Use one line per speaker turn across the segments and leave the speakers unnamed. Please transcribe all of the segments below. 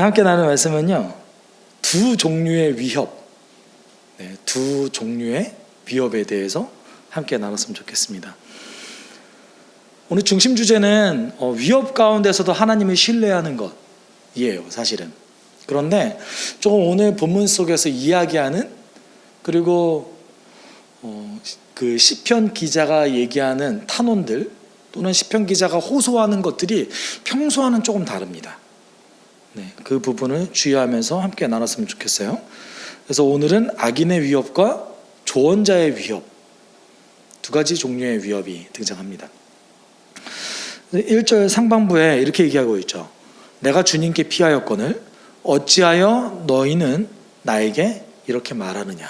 함께 나눌 말씀은요, 두 종류의 위협, 두 종류의 위협에 대해서 함께 나눴으면 좋겠습니다. 오늘 중심 주제는 위협 가운데서도 하나님을 신뢰하는 것이에요, 사실은. 그런데 조금 오늘 본문 속에서 이야기하는, 그리고 그 시편 기자가 얘기하는 탄원들 또는 시편 기자가 호소하는 것들이 평소와는 조금 다릅니다. 그 부분을 주의하면서 함께 나눴으면 좋겠어요. 그래서 오늘은 악인의 위협과 조언자의 위협, 두 가지 종류의 위협이 등장합니다. 1절 상반부에 이렇게 얘기하고 있죠. 내가 주님께 피하였거늘 어찌하여 너희는 나에게 이렇게 말하느냐.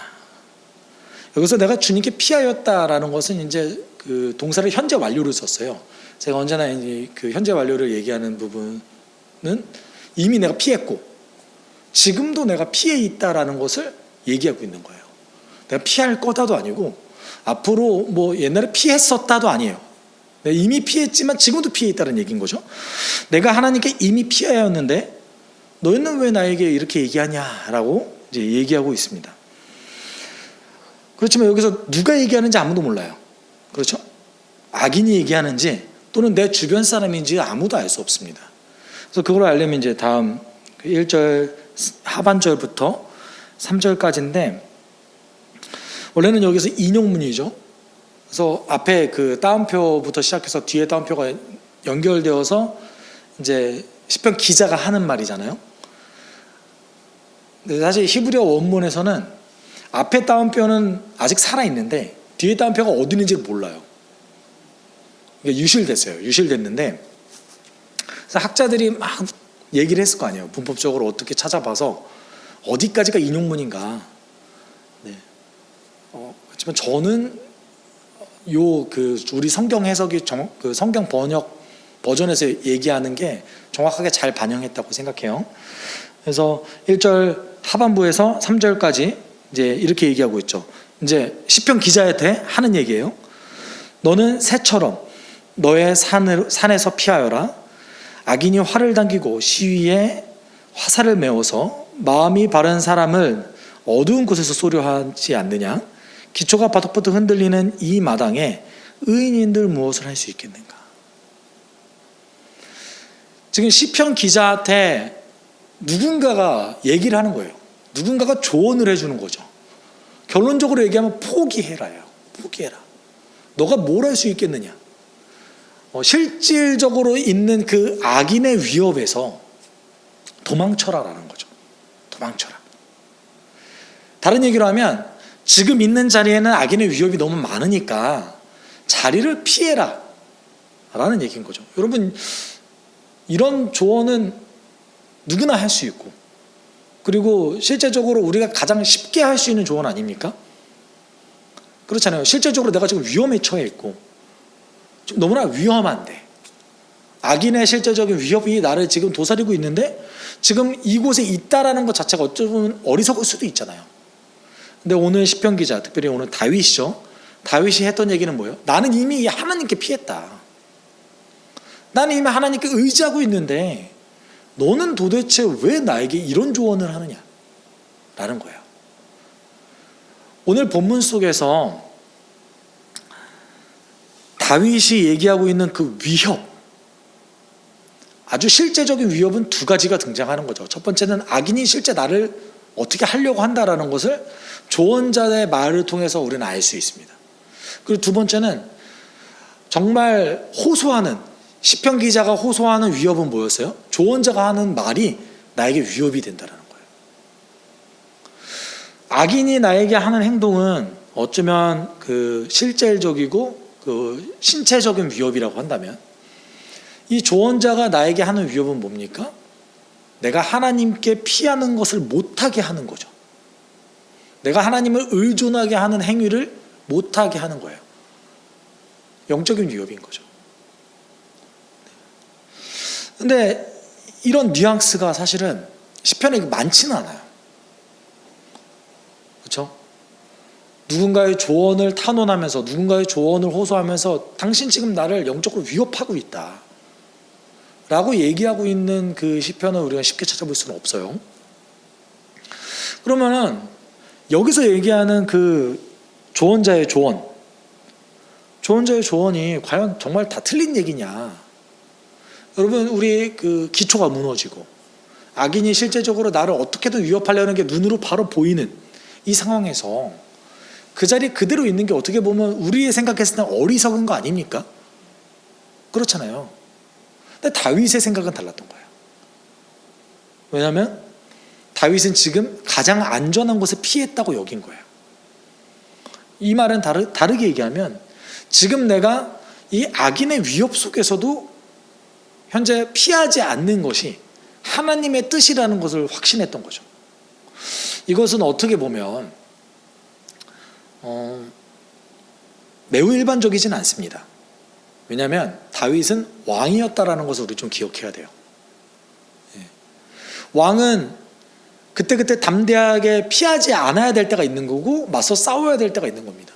여기서 내가 주님께 피하였다라는 것은 이제 그 동사를 현재 완료로 썼어요. 제가 언제나 이제 그 현재 완료를 얘기하는 부분은 이미 내가 피했고 지금도 내가 피해 있다라는 것을 얘기하고 있는 거예요. 내가 피할 거다도 아니고 앞으로 뭐 옛날에 피했었다도 아니에요. 내가 이미 피했지만 지금도 피해 있다는 얘기인 거죠. 내가 하나님께 이미 피하였는데 너희는 왜 나에게 이렇게 얘기하냐라고 이제 얘기하고 있습니다. 그렇지만 여기서 누가 얘기하는지 아무도 몰라요. 그렇죠? 악인이 얘기하는지 또는 내 주변 사람인지 아무도 알 수 없습니다. 그래서 그걸 알려면 이제 다음 1절 하반절부터 3절까지인데, 원래는 여기서 인용문이죠. 그래서 앞에 그 따옴표부터 시작해서 뒤에 따옴표가 연결되어서 이제 시편 기자가 하는 말이잖아요. 근데 사실 히브리어 원문에서는 앞에 따옴표는 아직 살아있는데 뒤에 따옴표가 어디 있는지 몰라요. 이게 유실됐어요. 유실됐는데 그래서 학자들이 막 얘기를 했을 거 아니에요. 문법적으로 어떻게 찾아봐서 어디까지가 인용문인가. 그렇지만 저는 우리 성경 해석이 그 성경 번역 버전에서 얘기하는 게 정확하게 잘 반영했다고 생각해요. 그래서 1절 하반부에서 3절까지 이제 이렇게 얘기하고 있죠. 이제 시편 기자한테 하는 얘기예요. 너는 새처럼 너의 산에서 피하여라. 악인이 활을 당기고 시위에 화살을 메워서 마음이 바른 사람을 어두운 곳에서 쏘려하지 않느냐. 기초가 바득바득 흔들리는 이 마당에 의인인들 무엇을 할 수 있겠는가. 지금 시편 기자한테 누군가가 얘기를 하는 거예요. 누군가가 조언을 해주는 거죠. 결론적으로 얘기하면 포기해라요. 포기해라. 너가 뭘 할 수 있겠느냐. 실질적으로 있는 그 악인의 위협에서 도망쳐라라는 거죠. 도망쳐라. 다른 얘기로 하면 지금 있는 자리에는 악인의 위협이 너무 많으니까 자리를 피해라 라는 얘기인 거죠. 여러분, 이런 조언은 누구나 할 수 있고, 그리고 실제적으로 우리가 가장 쉽게 할 수 있는 조언 아닙니까? 그렇잖아요. 실제적으로 내가 지금 위험에 처해 있고 지금 너무나 위험한데 악인의 실제적인 위협이 나를 지금 도사리고 있는데 지금 이곳에 있다라는 것 자체가 어쩌면 어리석을 수도 있잖아요. 근데 오늘 시편 기자, 특별히 오늘 다윗이죠. 다윗이 했던 얘기는 뭐예요? 나는 이미 하나님께 피했다. 나는 이미 하나님께 의지하고 있는데 너는 도대체 왜 나에게 이런 조언을 하느냐? 라는 거예요. 오늘 본문 속에서 다윗이 얘기하고 있는 그 위협, 아주 실제적인 위협은 두 가지가 등장하는 거죠. 첫 번째는 악인이 실제 나를 어떻게 하려고 한다라는 것을 조언자의 말을 통해서 우리는 알 수 있습니다. 그리고 두 번째는 정말 호소하는, 시편 기자가 호소하는 위협은 뭐였어요? 조언자가 하는 말이 나에게 위협이 된다는 거예요. 악인이 나에게 하는 행동은 어쩌면 그 실질적이고 그 신체적인 위협이라고 한다면, 이 조언자가 나에게 하는 위협은 뭡니까? 내가 하나님께 피하는 것을 못하게 하는 거죠. 내가 하나님을 의존하게 하는 행위를 못하게 하는 거예요. 영적인 위협인 거죠. 근데 이런 뉘앙스가 사실은 시편에 많지는 않아요. 그렇죠? 누군가의 조언을 탄원하면서, 누군가의 조언을 호소하면서 당신 지금 나를 영적으로 위협하고 있다. 라고 얘기하고 있는 그 시편을 우리가 쉽게 찾아볼 수는 없어요. 그러면은 여기서 얘기하는 그 조언자의 조언이 과연 정말 다 틀린 얘기냐? 여러분, 우리 그 기초가 무너지고 악인이 실제적으로 나를 어떻게든 위협하려는 게 눈으로 바로 보이는 이 상황에서 그 자리에 그대로 있는 게 어떻게 보면 우리의 생각했을 때 어리석은 거 아닙니까? 그렇잖아요. 근데 다윗의 생각은 달랐던 거예요. 왜냐하면 다윗은 지금 가장 안전한 곳에 피했다고 여긴 거예요. 이 말은 다르게 얘기하면 지금 내가 이 악인의 위협 속에서도 현재 피하지 않는 것이 하나님의 뜻이라는 것을 확신했던 거죠. 이것은 어떻게 보면 매우 일반적이진 않습니다. 왜냐하면 다윗은 왕이었다라는 것을 우리 좀 기억해야 돼요. 왕은 그때그때 담대하게 피하지 않아야 될 때가 있는 거고 맞서 싸워야 될 때가 있는 겁니다.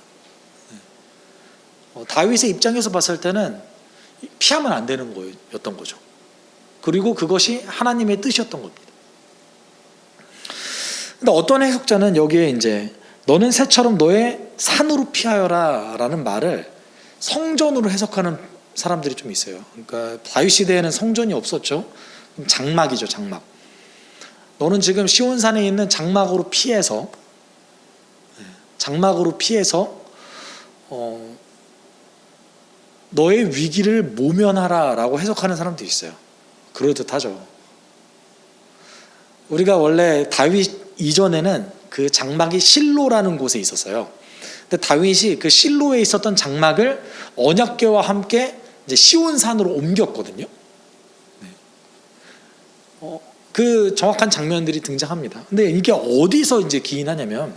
다윗의 입장에서 봤을 때는 피하면 안 되는 거였던 거죠. 그리고 그것이 하나님의 뜻이었던 겁니다. 근데 어떤 해석자는 여기에 이제 너는 새처럼 너의 산으로 피하여라 라는 말을 성전으로 해석하는 사람들이 좀 있어요. 그러니까 다윗 시대에는 성전이 없었죠. 장막이죠, 장막. 너는 지금 시온산에 있는 장막으로 피해서 너의 위기를 모면하라 라고 해석하는 사람도 있어요. 그럴듯하죠. 우리가 원래 다윗 이전에는 그 장막이 실로라는 곳에 있었어요. 근데 다윗이 그 실로에 있었던 장막을 언약궤와 함께 이제 시온산으로 옮겼거든요. 그 정확한 장면들이 등장합니다. 근데 이게 어디서 이제 기인하냐면,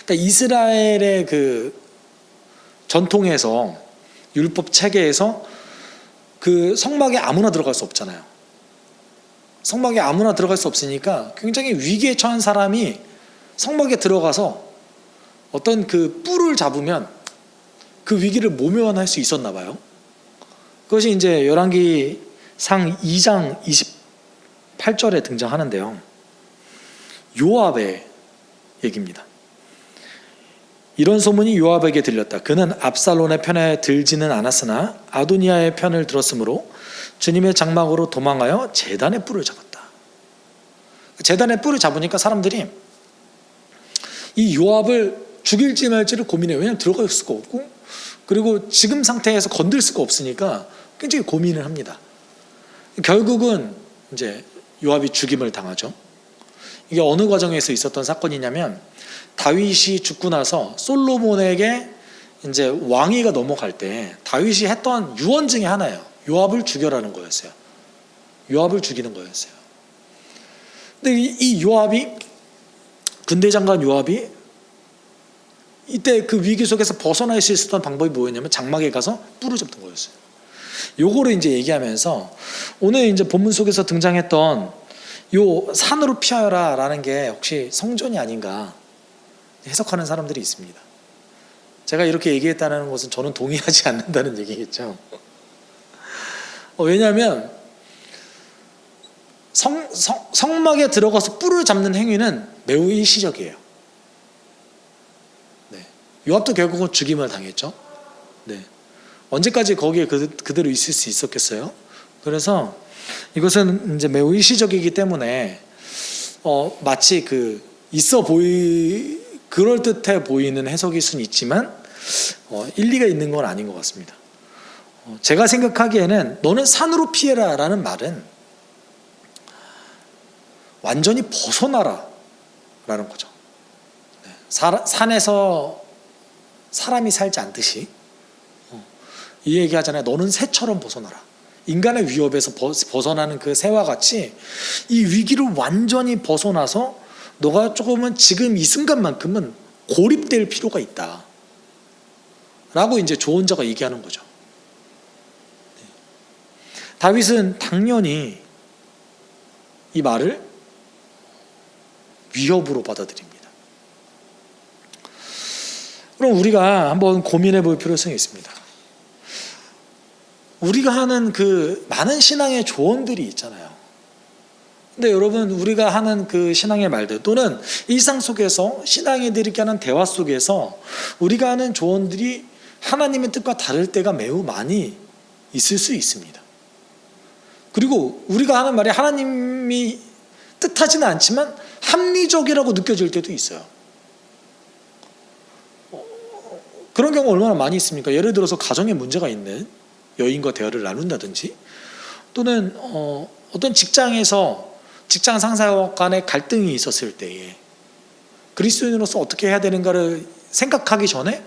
그러니까 이스라엘의 그 전통에서 율법 체계에서 그 성막에 아무나 들어갈 수 없잖아요. 성막에 아무나 들어갈 수 없으니까 굉장히 위기에 처한 사람이 성막에 들어가서 어떤 그 뿔을 잡으면 그 위기를 모면할 수 있었나 봐요. 그것이 이제 열왕기상 2장 28절에 등장하는데요. 요압의 얘기입니다. 이런 소문이 요압에게 들렸다. 그는 압살롬의 편에 들지는 않았으나 아도니아의 편을 들었으므로 주님의 장막으로 도망하여 제단의 뿔을 잡았다. 제단의 뿔을 잡으니까 사람들이 이 요압을 죽일지 말지를 고민해요. 왜냐하면 들어갈 수가 없고, 그리고 지금 상태에서 건들 수가 없으니까 굉장히 고민을 합니다. 결국은 이제 요압이 죽임을 당하죠. 이게 어느 과정에서 있었던 사건이냐면, 다윗이 죽고 나서 솔로몬에게 이제 왕위가 넘어갈 때 다윗이 했던 유언 중에 하나예요. 요압을 죽여라는 거였어요. 요압을 죽이는 거였어요. 근데 이 요압이, 군대 장관 요압이 이때 그 위기 속에서 벗어날 수 있었던 방법이 뭐였냐면 장막에 가서 뿔을 잡던 거였어요. 요거를 이제 얘기하면서 오늘 이제 본문 속에서 등장했던 요 산으로 피하여라라는 게 혹시 성전이 아닌가 해석하는 사람들이 있습니다. 제가 이렇게 얘기했다는 것은 저는 동의하지 않는다는 얘기겠죠. 왜냐하면 성막에 들어가서 뿔을 잡는 행위는 매우 일시적이에요. 네. 요압도 결국은 죽임을 당했죠. 네. 언제까지 거기에 그대로 있을 수 있었겠어요? 그래서 이것은 이제 매우 일시적이기 때문에 마치 그럴듯해 보이는 해석일 수는 있지만 일리가 있는 건 아닌 것 같습니다. 제가 생각하기에는 너는 산으로 피해라 라는 말은 완전히 벗어나라 라는 거죠. 산에서 사람이 살지 않듯이 이 얘기 하잖아요. 너는 새처럼 벗어나라. 인간의 위협에서 벗어나는 그 새와 같이 이 위기를 완전히 벗어나서 너가 조금은 지금 이 순간만큼은 고립될 필요가 있다 라고 이제 조언자가 얘기하는 거죠. 다윗은 당연히 이 말을 위협으로 받아들입니다. 그럼 우리가 한번 고민해 볼 필요성이 있습니다. 우리가 하는 그 많은 신앙의 조언들이 있잖아요. 근데 여러분, 우리가 하는 그 신앙의 말들 또는 일상 속에서 신앙인들이 하는 대화 속에서 우리가 하는 조언들이 하나님의 뜻과 다를 때가 매우 많이 있을 수 있습니다. 그리고 우리가 하는 말이 하나님이 뜻하지는 않지만 합리적이라고 느껴질 때도 있어요. 그런 경우 얼마나 많이 있습니까? 예를 들어서 가정에 문제가 있는 여인과 대화를 나눈다든지, 또는 어떤 직장에서 직장 상사와 간의 갈등이 있었을 때에 그리스도인으로서 어떻게 해야 되는가를 생각하기 전에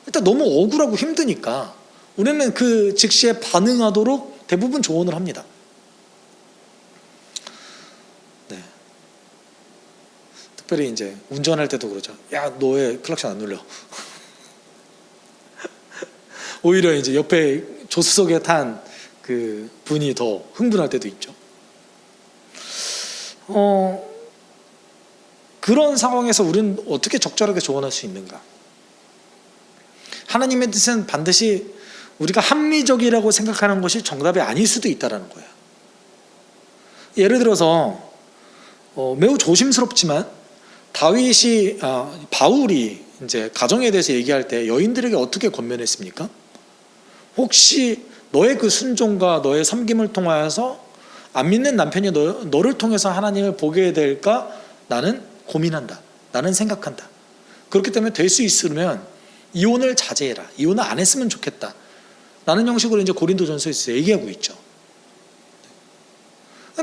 일단 너무 억울하고 힘드니까 우리는 그 즉시에 반응하도록 대부분 조언을 합니다. 네. 특별히 이제 운전할 때도 그러죠. 야, 너 왜 클락션 안 눌러? 오히려 이제 옆에 조수석에 탄 그 분이 더 흥분할 때도 있죠. 그런 상황에서 우리는 어떻게 적절하게 조언할 수 있는가? 하나님의 뜻은 반드시 우리가 합리적이라고 생각하는 것이 정답이 아닐 수도 있다는 거예요. 예를 들어서 매우 조심스럽지만 바울이 이제 가정에 대해서 얘기할 때 여인들에게 어떻게 권면했습니까? 혹시 너의 그 순종과 너의 섬김을 통하여서 안 믿는 남편이 너를 통해서 하나님을 보게 될까? 나는 고민한다. 나는 생각한다. 그렇기 때문에 될 수 있으면 이혼을 자제해라. 이혼을 안 했으면 좋겠다. 라는 형식으로 이제 고린도전서에서 얘기하고 있죠.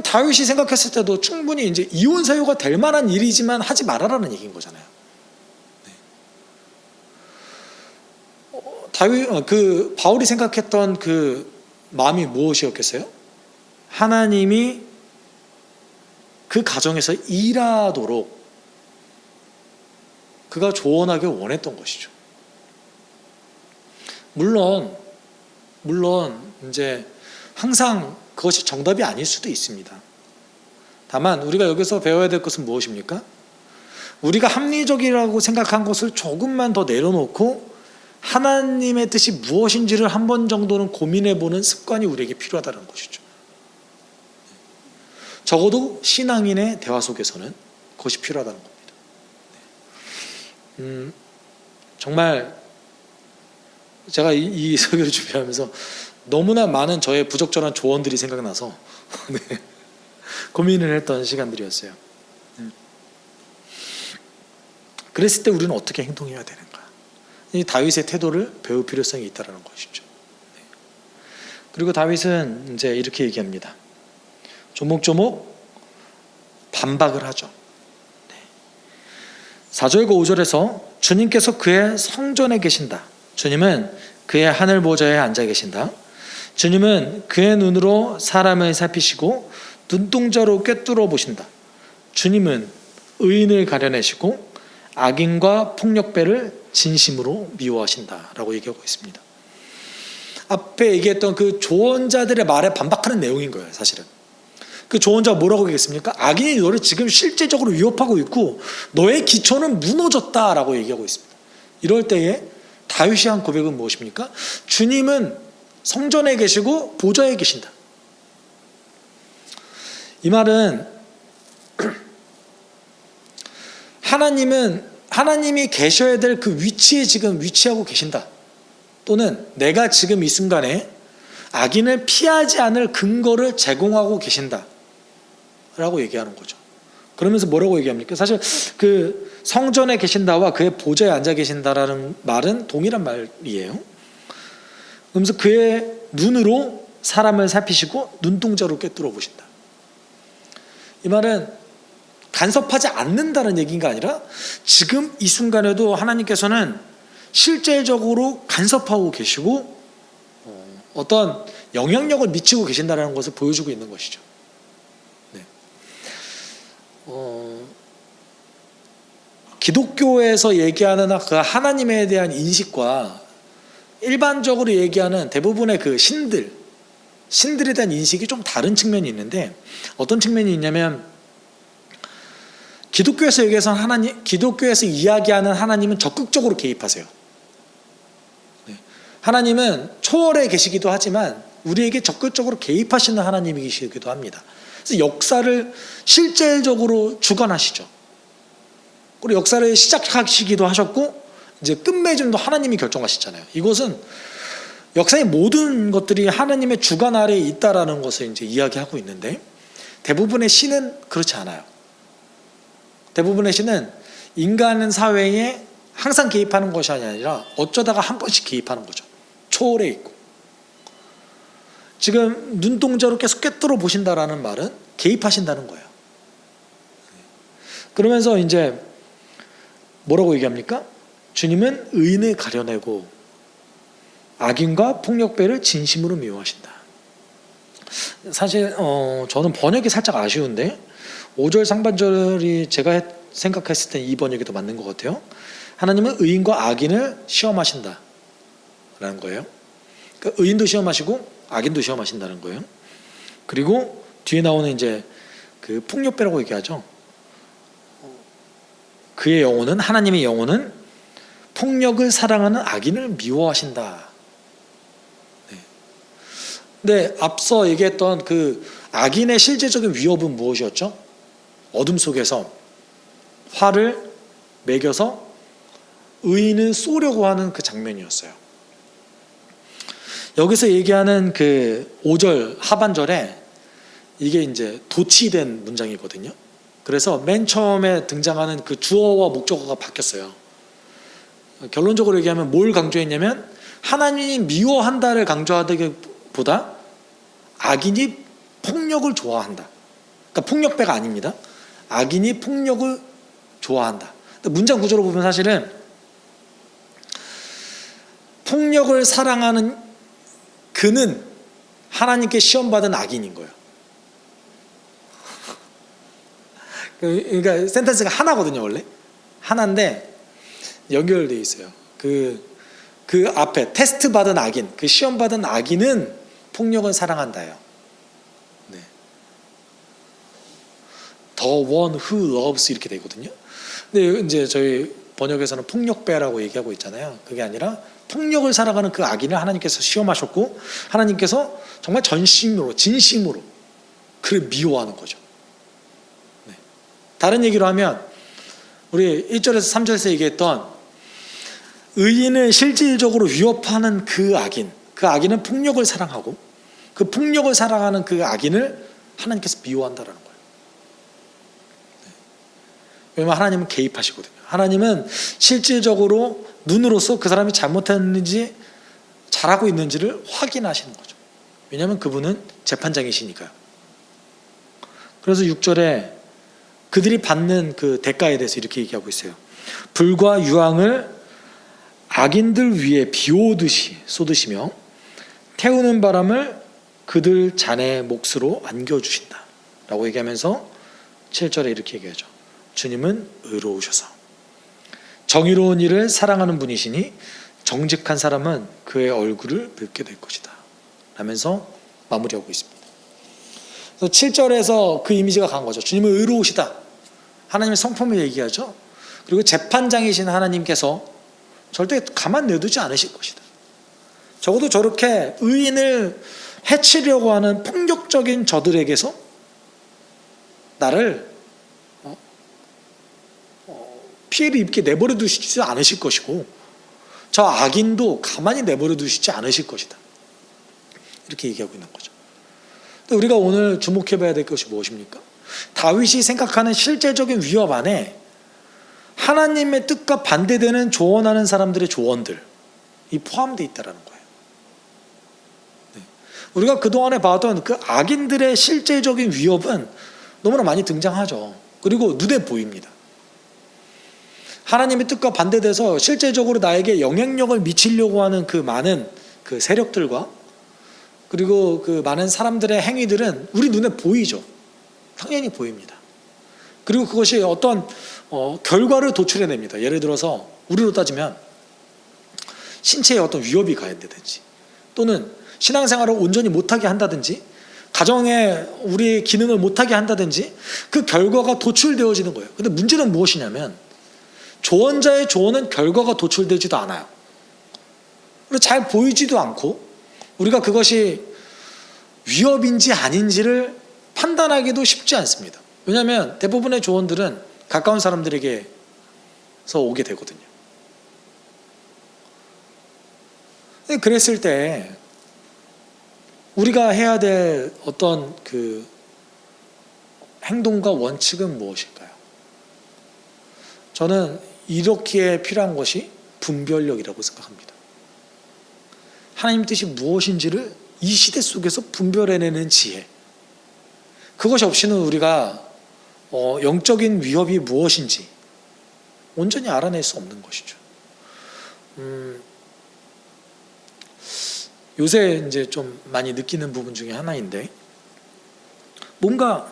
다윗이 생각했을 때도 충분히 이제 이혼 사유가 될 만한 일이지만 하지 말아라는 얘기인 거잖아요. 바울이 생각했던 그 마음이 무엇이었겠어요? 하나님이 그 가정에서 일하도록 그가 조언하길 원했던 것이죠. 물론 이제 항상 그것이 정답이 아닐 수도 있습니다. 다만 우리가 여기서 배워야 될 것은 무엇입니까? 우리가 합리적이라고 생각한 것을 조금만 더 내려놓고 하나님의 뜻이 무엇인지를 한 번 정도는 고민해보는 습관이 우리에게 필요하다는 것이죠. 적어도 신앙인의 대화 속에서는 그것이 필요하다는 겁니다. 정말 제가 이 설교를 준비하면서 너무나 많은 저의 부적절한 조언들이 생각나서 네, 고민을 했던 시간들이었어요. 그랬을 때 우리는 어떻게 행동해야 되는가? 이 다윗의 태도를 배울 필요성이 있다는 것이죠. 그리고 다윗은 이제 이렇게 얘기합니다. 조목조목 반박을 하죠. 4절과 5절에서 주님께서 그의 성전에 계신다. 주님은 그의 하늘 보좌에 앉아 계신다. 주님은 그의 눈으로 사람을 살피시고 눈동자로 꿰뚫어 보신다. 주님은 의인을 가려내시고 악인과 폭력배를 진심으로 미워하신다 라고 얘기하고 있습니다. 앞에 얘기했던 그 조언자들의 말에 반박하는 내용인 거예요. 사실은 그 조언자가 뭐라고 얘기했습니까? 악인이 너를 지금 실제적으로 위협하고 있고 너의 기초는 무너졌다라고 얘기하고 있습니다. 이럴 때에 다윗이 한 고백은 무엇입니까? 주님은 성전에 계시고 보좌에 계신다. 이 말은 하나님이 계셔야 될 그 위치에 지금 위치하고 계신다. 또는 내가 지금 이 순간에 악인을 피하지 않을 근거를 제공하고 계신다 라고 얘기하는 거죠. 그러면서 뭐라고 얘기합니까? 사실 그 성전에 계신다와 그의 보좌에 앉아 계신다라는 말은 동일한 말이에요. 그러면서 그의 눈으로 사람을 살피시고 눈동자로 꿰뚫어 보신다. 이 말은 간섭하지 않는다는 얘기가 아니라 지금 이 순간에도 하나님께서는 실제적으로 간섭하고 계시고 어떤 영향력을 미치고 계신다는 것을 보여주고 있는 것이죠. 네. 기독교에서 얘기하는 그 하나님에 대한 인식과 일반적으로 얘기하는 대부분의 그 신들에 대한 인식이 좀 다른 측면이 있는데, 어떤 측면이 있냐면 기독교에서 기독교에서 이야기하는 하나님은 적극적으로 개입하세요. 하나님은 초월에 계시기도 하지만 우리에게 적극적으로 개입하시는 하나님이시기도 합니다. 그래서 역사를 실질적으로 주관하시죠. 그리고 역사를 시작하시기도 하셨고 이제 끝맺음도 하나님이 결정하시잖아요. 이것은 역사의 모든 것들이 하나님의 주관 아래에 있다라는 것을 이제 이야기하고 있는데, 대부분의 시는 그렇지 않아요. 대부분의 시는 인간 사회에 항상 개입하는 것이 아니라 어쩌다가 한 번씩 개입하는 거죠. 초월해 있고. 지금 눈동자로 계속 꿰뚫어 보신다라는 말은 개입하신다는 거예요. 그러면서 이제 뭐라고 얘기합니까? 주님은 의인을 가려내고 악인과 폭력배를 진심으로 미워하신다. 사실 저는 번역이 살짝 아쉬운데 5절 상반절이 제가 생각했을 때 이 번역이 더 맞는 것 같아요. 하나님은 의인과 악인을 시험하신다 라는 거예요. 그러니까 의인도 시험하시고 악인도 시험하신다는 거예요. 그리고 뒤에 나오는 이제 그 폭력배라고 얘기하죠. 그의 영혼은, 하나님의 영혼은 폭력을 사랑하는 악인을 미워하신다. 네. 근데 앞서 얘기했던 그 악인의 실제적인 위협은 무엇이었죠? 어둠 속에서 활을 매겨서 의인을 쏘려고 하는 그 장면이었어요. 여기서 얘기하는 그 5절 하반절에 이게 이제 도치된 문장이거든요. 그래서 맨 처음에 등장하는 그 주어와 목적어가 바뀌었어요. 결론적으로 얘기하면 뭘 강조했냐면 하나님이 미워한다를 강조하기보다 악인이 폭력을 좋아한다. 그러니까 폭력배가 아닙니다. 악인이 폭력을 좋아한다. 문장 구조로 보면 사실은 폭력을 사랑하는 그는 하나님께 시험받은 악인인 거예요. 그러니까 센텐스가 하나거든요. 원래 하나인데 연결되어 있어요. 그 앞에 테스트 받은 악인, 그 시험 받은 악인은 폭력을 사랑한다요. 네. The one who loves 이렇게 되거든요. 근데 이제 저희 번역에서는 폭력배라고 얘기하고 있잖아요. 그게 아니라 폭력을 사랑하는 그 악인을 하나님께서 시험하셨고 하나님께서 정말 전심으로 진심으로 그를 미워하는 거죠. 네. 다른 얘기로 하면 우리 1절에서 3절에서 얘기했던 의인을 실질적으로 위협하는 그 악인은 폭력을 사랑하고 그 폭력을 사랑하는 그 악인을 하나님께서 미워한다라는 거예요. 네. 왜냐하면 하나님은 개입하시거든요. 하나님은 실질적으로 눈으로서 그 사람이 잘못했는지 잘하고 있는지를 확인하시는 거죠. 왜냐하면 그분은 재판장이시니까요. 그래서 6절에 그들이 받는 그 대가에 대해서 이렇게 얘기하고 있어요. 불과 유황을 악인들 위에 비오듯이 쏟으시며 태우는 바람을 그들 잔의 몫으로 안겨주신다 라고 얘기하면서 7절에 이렇게 얘기하죠. 주님은 의로우셔서 정의로운 일을 사랑하는 분이시니 정직한 사람은 그의 얼굴을 뵙게 될 것이다 라면서 마무리하고 있습니다. 7절에서 그 이미지가 강한 거죠. 주님은 의로우시다. 하나님의 성품을 얘기하죠. 그리고 재판장이신 하나님께서 절대 가만 내두지 않으실 것이다. 적어도 저렇게 의인을 해치려고 하는 폭력적인 저들에게서 나를 피해를 입게 내버려 두시지 않으실 것이고 저 악인도 가만히 내버려 두시지 않으실 것이다. 이렇게 얘기하고 있는 거죠. 우리가 오늘 주목해 봐야 될 것이 무엇입니까? 다윗이 생각하는 실제적인 위협 안에 하나님의 뜻과 반대되는 조언하는 사람들의 조언들이 포함되어 있다는 거예요. 네. 우리가 그동안에 봐왔던 그 악인들의 실제적인 위협은 너무나 많이 등장하죠. 그리고 눈에 보입니다. 하나님의 뜻과 반대돼서 실제적으로 나에게 영향력을 미치려고 하는 그 많은 그 세력들과 그리고 그 많은 사람들의 행위들은 우리 눈에 보이죠. 당연히 보입니다. 그리고 그것이 어떤 결과를 도출해냅니다. 예를 들어서 우리로 따지면 신체에 어떤 위협이 가해된다든지 또는 신앙생활을 온전히 못하게 한다든지 가정에 우리의 기능을 못하게 한다든지 그 결과가 도출되어지는 거예요. 근데 문제는 무엇이냐면 조언자의 조언은 결과가 도출되지도 않아요. 그리고 잘 보이지도 않고 우리가 그것이 위협인지 아닌지를 판단하기도 쉽지 않습니다. 왜냐하면 대부분의 조언들은 가까운 사람들에게서 오게 되거든요. 그랬을 때 우리가 해야 될 어떤 그 행동과 원칙은 무엇일까요? 저는 이렇게 필요한 것이 분별력이라고 생각합니다. 하나님 뜻이 무엇인지를 이 시대 속에서 분별해내는 지혜. 그것이 없이는 우리가 영적인 위협이 무엇인지 온전히 알아낼 수 없는 것이죠. 요새 이제 좀 많이 느끼는 부분 중에 하나인데, 뭔가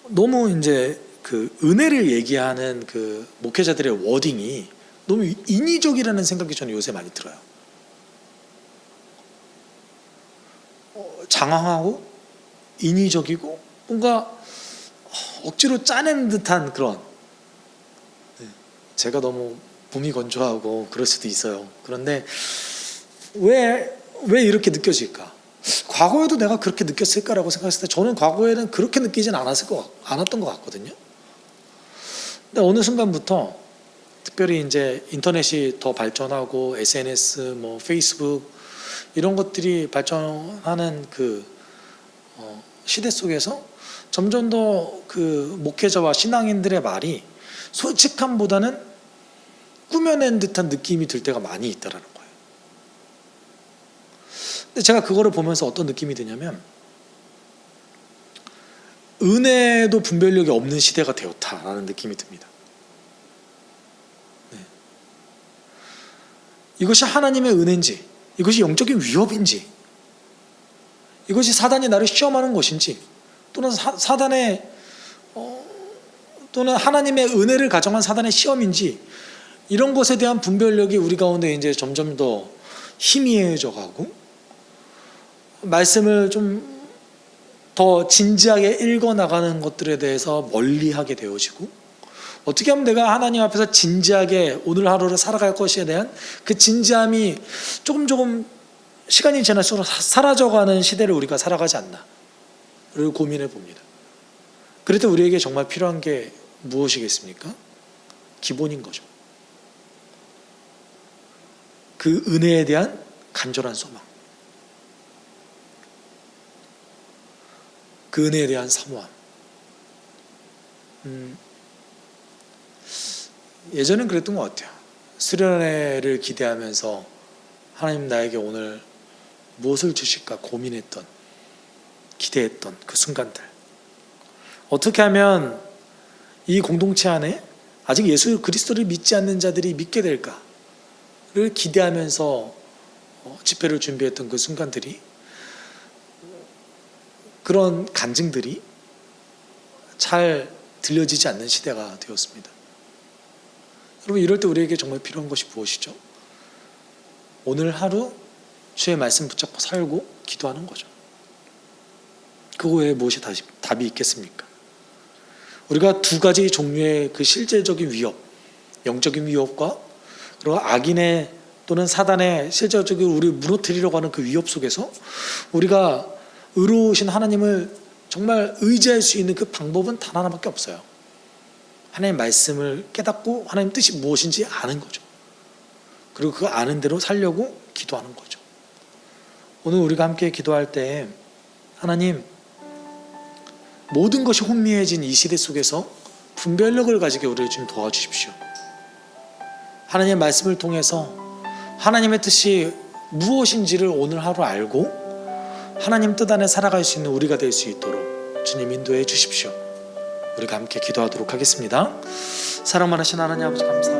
너무 이제 그 은혜를 얘기하는 그 목회자들의 워딩이 너무 인위적이라는 생각이 저는 요새 많이 들어요. 장황하고 인위적이고 뭔가 억지로 짜낸 듯한 그런, 제가 너무 몸이 건조하고 그럴 수도 있어요. 그런데 왜 이렇게 느껴질까? 과거에도 내가 그렇게 느꼈을까라고 생각했을 때 저는 과거에는 그렇게 느끼진 않았던 것 같거든요. 근데 어느 순간부터 특별히 이제 인터넷이 더 발전하고 SNS, 뭐 페이스북 이런 것들이 발전하는 그 시대 속에서 점점 더 그 목회자와 신앙인들의 말이 솔직함보다는 꾸며낸 듯한 느낌이 들 때가 많이 있다라는 거예요. 근데 제가 그거를 보면서 어떤 느낌이 드냐면, 은혜도 분별력이 없는 시대가 되었다라는 느낌이 듭니다. 네. 이것이 하나님의 은혜인지, 이것이 영적인 위협인지, 이것이 사단이 나를 시험하는 것인지, 또는 또는 하나님의 은혜를 가정한 사단의 시험인지, 이런 것에 대한 분별력이 우리 가운데 이제 점점 더 희미해져 가고, 말씀을 좀 더 진지하게 읽어 나가는 것들에 대해서 멀리하게 되어지고, 어떻게 하면 내가 하나님 앞에서 진지하게 오늘 하루를 살아갈 것에 대한 그 진지함이 조금 시간이 지날수록 사라져가는 시대를 우리가 살아가지 않나를 고민해 봅니다. 그럴 때 우리에게 정말 필요한 게 무엇이겠습니까? 기본인 거죠. 그 은혜에 대한 간절한 소망, 그 은혜에 대한 사모함. 예전엔 그랬던 것 같아요. 수련회를 기대하면서 하나님 나에게 오늘 무엇을 주실까 고민했던, 기대했던 그 순간들, 어떻게 하면 이 공동체 안에 아직 예수 그리스도를 믿지 않는 자들이 믿게 될까를 기대하면서 집회를 준비했던 그 순간들이, 그런 간증들이 잘 들려지지 않는 시대가 되었습니다. 여러분, 이럴 때 우리에게 정말 필요한 것이 무엇이죠? 오늘 하루 주의 말씀 붙잡고 살고 기도하는 거죠. 그거 외에 무엇이 답이 있겠습니까? 우리가 두 가지 종류의 그 실제적인 위협, 영적인 위협과 그리고 악인의 또는 사단의 실제적으로 우리를 무너뜨리려고 하는 그 위협 속에서 우리가 의로우신 하나님을 정말 의지할 수 있는 그 방법은 단 하나밖에 없어요. 하나님의 말씀을 깨닫고 하나님 뜻이 무엇인지 아는 거죠. 그리고 그 아는 대로 살려고 기도하는 거죠. 오늘 우리가 함께 기도할 때, 하나님, 모든 것이 혼미해진 이 시대 속에서 분별력을 가지게 우리를 좀 도와주십시오. 하나님의 말씀을 통해서 하나님의 뜻이 무엇인지를 오늘 하루 알고 하나님 뜻 안에 살아갈 수 있는 우리가 될 수 있도록 주님 인도해 주십시오. 우리가 함께 기도하도록 하겠습니다. 사랑 많으신 하나님 아버지, 감사합니다.